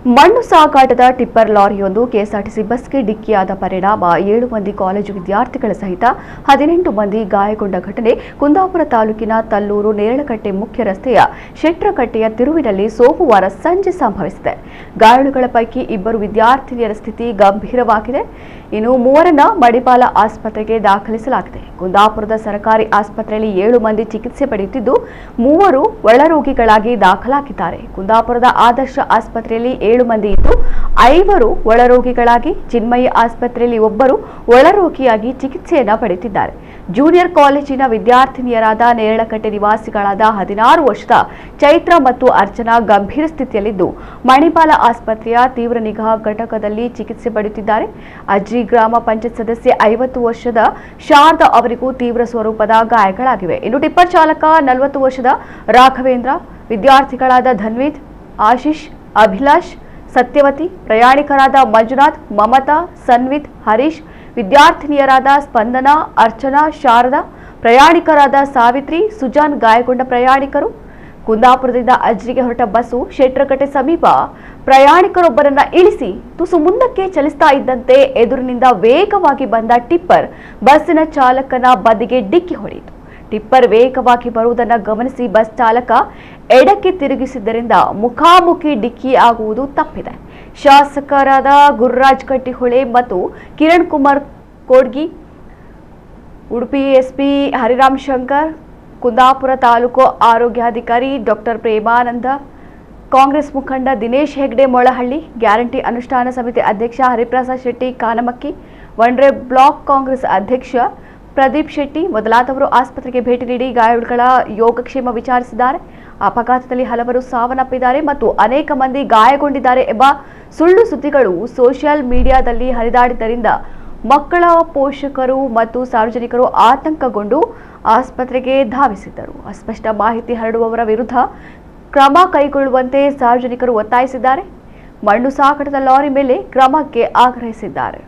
ಮಣ್ಣು ಸಾಗಾಟದ tipper ಲಾರಿಯೊಂದು KSRTC ಬಸ್ಗೆ ಡಿಕ್ಕಿಯಾದ ಪರಿಣಾಮ 7 ಮಂದಿ ಕಾಲೇಜು ವಿದ್ಯಾರ್ಥಿಗಳ ಸಹಿತ 18 ಮಂದಿ ಗಾಯಗೊಂಡ ಘಟನೆ ಕುಂದಾಪುರ ತಾಲೂಕಿನ ತಲ್ಲೂರು ನೇರಳಕಟ್ಟೆ ಮುಖ್ಯ ರಸ್ತೆಯ ಶೆಟ್ರಕಟ್ಟೆಯ ತಿರುವಿನಲ್ಲಿ ಸೋಮವಾರ ಸಂಜೆ ಸಂಭವಿಸಿದೆ. ಗಾಯಾಳುಗಳ ಪೈಕಿ 2 ವಿದ್ಯಾರ್ಥಿನಿಯರ ಸ್ಥಿತಿ ಗಂಭೀರವಾಗಿದೆ. ಇನ್ನು 3ರನ್ನ ಮಣಿಪಾಲ ಆಸ್ಪತ್ರೆಗೆ ದಾಖಲಿಸಲಾಗಿದೆ. ಕುಂದಾಪುರದ ಸರ್ಕಾರಿ ಆಸ್ಪತ್ರೆಯಲ್ಲಿ 7 ಮಂದಿ ಚಿಕಿತ್ಸೆ ಪಡೆಯುತ್ತಿದ್ದು 3 ಒಳರೋಗಿಗಳಾಗಿ ದಾಖಲಾಗಿದ್ದಾರೆ. ಕುಂದಾಪುರದ ಆದರ್ಶ ಆಸ್ಪತ್ರೆಯಲ್ಲಿ 7 ಮಂದಿ ಇದ್ದು 5 ಒಳರೋಗಿಗಳಾಗಿ, ಚಿನ್ಮಯಿ ಆಸ್ಪತ್ರೆಯಲ್ಲಿ 1 ಒಳರೋಗಿಯಾಗಿ ಚಿಕಿತ್ಸೆಯನ್ನು ಪಡೆಯುತ್ತಿದ್ದಾರೆ. ಜೂನಿಯರ್ ಕಾಲೇಜಿನ ವಿದ್ಯಾರ್ಥಿನಿಯರಾದ ನೇರಳಕಟ್ಟೆ ನಿವಾಸಿಗಳಾದ 16 ವರ್ಷದ ಚೈತ್ರ ಮತ್ತು ಅರ್ಚನಾ ಗಂಭೀರ ಸ್ಥಿತಿಯಲ್ಲಿದ್ದು ಮಣಿಪಾಲ ಆಸ್ಪತ್ರೆಯ ತೀವ್ರ ನಿಗಾ ಘಟಕದಲ್ಲಿ ಚಿಕಿತ್ಸೆ ಪಡೆಯುತ್ತಿದ್ದಾರೆ. ಅಜ್ರಿ ಗ್ರಾಮ ಪಂಚಾಯತ್ ಸದಸ್ಯೆ 50 ವರ್ಷದ ಶಾರದಾ ಅವರಿಗೂ ತೀವ್ರ ಸ್ವರೂಪದ ಗಾಯಗಳಾಗಿವೆ. ಇನ್ನು ಟಿಪ್ಪರ್ ಚಾಲಕ 40 ವರ್ಷದ ರಾಘವೇಂದ್ರ, ವಿದ್ಯಾರ್ಥಿಗಳಾದ ಧನ್ವಿತ್, ಆಶೀಶ್, ಅಭಿಲಾಷ್, ಸತ್ಯವತಿ, ಪ್ರಯಾಣಿಕರಾದ ಮಂಜುನಾಥ್, ಮಮತಾ, ಸನ್ವಿತ್, ಹರೀಶ್, ವಿದ್ಯಾರ್ಥಿನಿಯರಾದ ಸ್ಪಂದನಾ, ಅರ್ಚನಾ, ಶಾರದಾ, ಪ್ರಯಾಣಿಕರಾದ ಸಾವಿತ್ರಿ, ಸುಜಾನ್ ಗಾಯಗೊಂಡ ಪ್ರಯಾಣಿಕರು. ಕುಂದಾಪುರದಿಂದ ಅಜ್ರಿಗೆ ಹೊರಟ ಬಸ್ಸು ಶೆಟ್ರಕಟ್ಟೆ ಸಮೀಪ ಪ್ರಯಾಣಿಕರೊಬ್ಬರನ್ನ ಇಳಿಸಿ ತುಸು ಮುಂದಕ್ಕೆ ಚಲಿಸ್ತಾ ಇದ್ದಂತೆ ಎದುರಿನಿಂದ ವೇಗವಾಗಿ ಬಂದ ಟಿಪ್ಪರ್ ಬಸ್ಸಿನ ಚಾಲಕನ ಬದಿಗೆ ಡಿಕ್ಕಿ ಹೊಡೆಯಿತು. ಟಿಪ್ಪರ್ ವೇಗವಾಗಿ ಬರುವುದನ್ನು ಗಮನಿಸಿ ಬಸ್ ಚಾಲಕ ಎಡಕ್ಕೆ ತಿರುಗಿಸಿದ್ದರಿಂದ ಮುಖಾಮುಖಿ ಡಿಕ್ಕಿ ಆಗುವುದು ತಪ್ಪಿದೆ. ಶಾಸಕರಾದ ಗುರುರಾಜ್ ಕಟ್ಟಿಹೊಳೆ ಮತ್ತು ಕಿರಣ್ ಕುಮಾರ್ ಕೋಡ್ಗಿ, ಉಡುಪಿ ಎಸ್ಪಿ ಹರಿರಾಮ್ ಶಂಕರ್, ಕುಂದಾಪುರ ತಾಲೂಕು ಆರೋಗ್ಯಾಧಿಕಾರಿ ಡಾಕ್ಟರ್ ಪ್ರೇಮಾನಂದ, ಕಾಂಗ್ರೆಸ್ ಮುಖಂಡ ದಿನೇಶ್ ಹೆಗ್ಡೆ ಮೊಳಹಳ್ಳಿ, ಗ್ಯಾರಂಟಿ ಅನುಷ್ಠಾನ ಸಮಿತಿ ಅಧ್ಯಕ್ಷ ಹರಿಪ್ರಸಾದ್ ಶೆಟ್ಟಿ ಕಾನಮಕ್ಕಿ, ವನ್ರೆ ಬ್ಲಾಕ್ ಕಾಂಗ್ರೆಸ್ ಅಧ್ಯಕ್ಷ ಪ್ರದೀಪ್ ಶೆಟ್ಟಿ ಮೊದಲಾದವರು ಆಸ್ಪತ್ರೆಗೆ ಭೇಟಿ ನೀಡಿ ಗಾಯಾಳುಗಳ ಯೋಗಕ್ಷೇಮ ವಿಚಾರಿಸಿದ್ದಾರೆ. ಅಪಘಾತದಲ್ಲಿ ಹಲವರು ಸಾವನ್ನಪ್ಪಿದ್ದಾರೆ ಮತ್ತು ಅನೇಕ ಮಂದಿ ಗಾಯಗೊಂಡಿದ್ದಾರೆ ಎಂಬ ಸುಳ್ಳು ಸುದ್ದಿಗಳು ಸೋಷಿಯಲ್ ಮೀಡಿಯಾದಲ್ಲಿ ಹರಿದಾಡಿದ್ದರಿಂದ ಮಕ್ಕಳ ಪೋಷಕರು ಮತ್ತು ಸಾರ್ವಜನಿಕರು ಆತಂಕಗೊಂಡು ಆಸ್ಪತ್ರೆಗೆ ಧಾವಿಸಿದ್ದರು. ಅಸ್ಪಷ್ಟ ಮಾಹಿತಿ ಹರಡುವವರ ವಿರುದ್ಧ ಕ್ರಮ ಕೈಗೊಳ್ಳುವಂತೆ ಸಾರ್ವಜನಿಕರು ಒತ್ತಾಯಿಸಿದ್ದಾರೆ. ಮಣ್ಣು ಸಾಗಾಟದ ಲಾರಿ ಮೇಲೆ ಕ್ರಮಕ್ಕೆ ಆಗ್ರಹಿಸಿದ್ದಾರೆ.